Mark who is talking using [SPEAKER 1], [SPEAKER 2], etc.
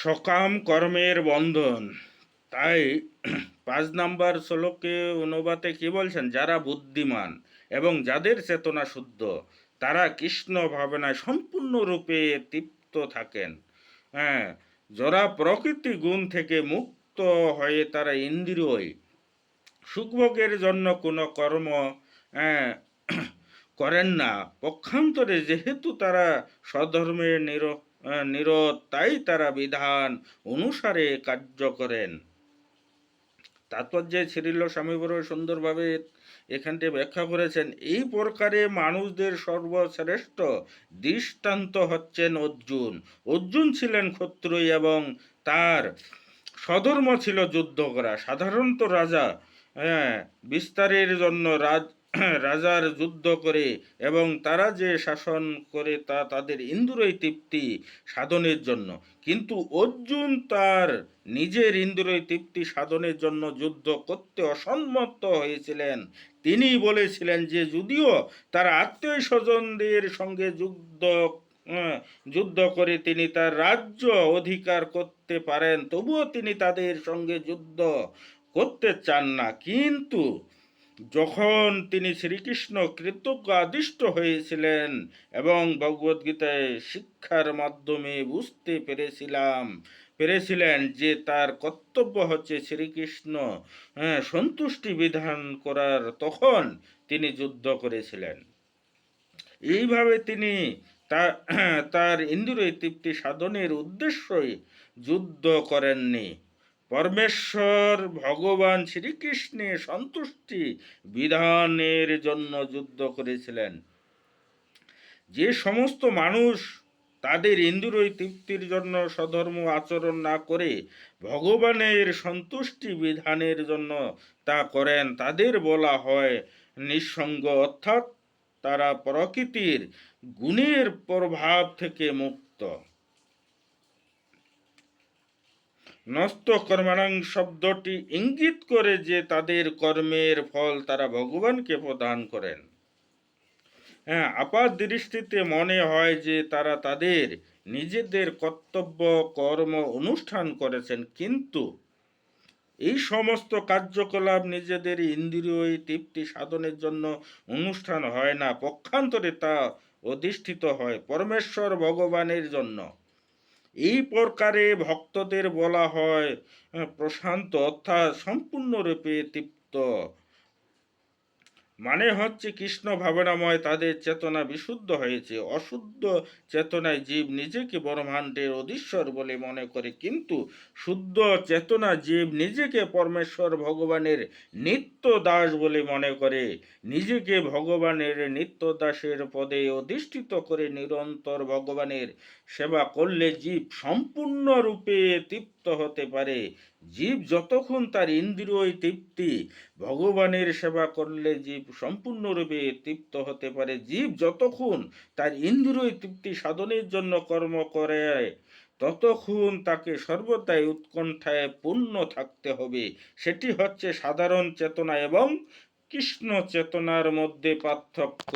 [SPEAKER 1] সকাম কর্মের বন্ধন। তাই ৫ নম্বর শ্লোকে অনুবাদে কি বলছেন, যারা বুদ্ধিমান এবং যাদের চেতনা শুদ্ধ তারা কৃষ্ণ ভাবনায় সম্পূর্ণরূপে তৃপ্ত থাকেন। হ্যাঁ, যারা প্রকৃতি গুণ থেকে মুক্ত হয়ে তারা ইন্দ্রিয় সুখভোগের জন্য কোনো কর্ম হ্যাঁ, করেন না। পক্ষান্তরে যেহেতু তারা স্বধর্মে নিরত, তাই তারা বিধান অনুসারে কার্য করেন। তাৎপর্যে শ্রীল স্বামী বড় সুন্দরভাবে এখানটি ব্যাখ্যা করেছেন। এই প্রকারে মানুষদের সর্বশ্রেষ্ঠ দৃষ্টান্ত হচ্ছেন অর্জুন। অর্জুন ছিলেন ক্ষত্রিয় এবং তার স্বধর্ম ছিল যুদ্ধ করা। সাধারণত রাজা বিস্তারের জন্য রাজার যুদ্ধ করে এবং তারা যে শাসন করে তা তাদের ইন্দ্রিয় তৃপ্তি সাধনের জন্য। কিন্তু অর্জুন তার নিজের ইন্দ্রিয় তৃপ্তি সাধনের জন্য যুদ্ধ করতে অসম্মত হয়েছিলেন। তিনি বলেছিলেন যে যদিও তার আত্মীয় স্বজনদের সঙ্গে যুদ্ধ করে তিনি তার রাজ্য অধিকার করতে পারেন, তবুও তিনি তাদের সঙ্গে যুদ্ধ করতে চান না। কিন্তু যখন তিনি শ্রীকৃষ্ণ কৃতজ্ঞ আদিষ্ট হয়েছিলেন এবং ভগবদ্গীতায় শিক্ষার মাধ্যমে বুঝতে পেরেছিলেন যে তার কর্তব্য হচ্ছে শ্রীকৃষ্ণ সন্তুষ্টি বিধান করার, তখন তিনি যুদ্ধ করেছিলেন। এইভাবে তিনি তার ইন্দ্রিয় তৃপ্তি সাধনের উদ্দেশ্যই যুদ্ধ করেননি, পরমেশ্বর ভগবান শ্রীকৃষ্ণের সন্তুষ্টি বিধানের জন্য যুদ্ধ করেছিলেন। যে সমস্ত মানুষ তাদের ইন্দ্রিয় তৃপ্তির জন্য স্বধর্ম আচরণ না করে ভগবানের সন্তুষ্টি বিধানের জন্য তা করেন, তাদের বলা হয় নিঃসঙ্গ, অর্থাৎ তারা প্রকৃতির গুণের প্রভাব থেকে মুক্ত। নস্ত কর্মাণং শব্দটি ইঙ্গিত করে যে তাদের কর্মের ফল তারা ভগবানকে প্রদান করেন। আপাত দৃষ্টিতে মনে হয় যে তারা তাদের নিজেদের কর্তব্য কর্ম অনুষ্ঠান করেছেন, কিন্তু এই সমস্ত কার্যকলাপ নিজেদের ইন্দ্রিয় তৃপ্তি সাধনের জন্য অনুষ্ঠান হয় না, পক্ষান্তরে তা অধিষ্ঠিত হয় পরমেশ্বর ভগবানের জন্য। এই প্রকারে ভক্তদের বলা হয় প্রশান্ত, অর্থাৎ সম্পূর্ণরূপে তৃপ্ত। মানে হচ্ছে কৃষ্ণ ভাবনাময় তাদের চেতনা বিশুদ্ধ হয়েছে। অশুদ্ধ চেতনায় জীব নিজেকে ব্রহ্মাণ্ডের অধীশ্বর বলে মনে করে, কিন্তু শুদ্ধ চেতনা জীব নিজেকে পরমেশ্বর ভগবানের নিত্য দাস বলে মনে করে। নিজেকে ভগবানের নিত্য দাসের পদে অধিষ্ঠিত করে নিরন্তর ভগবানের সেবা করলে জীব সম্পূর্ণরূপে তৃপ্ত হতে পারে। জীব যতক্ষণ তার ইন্দ্রিয় তৃপ্তি ভগবানের সেবা করলে জীব সম্পূর্ণরূপে তৃপ্ত হতে পারে। জীব যতক্ষণ তার ইন্দ্রিয় তৃপ্তি সাধনের জন্য কর্ম করে ততক্ষণ তাকে সর্বদাই উৎকণ্ঠায় পূর্ণ থাকতে হবে। সেটি হচ্ছে সাধারণ চেতনা এবং কৃষ্ণ চেতনার মধ্যে পার্থক্য।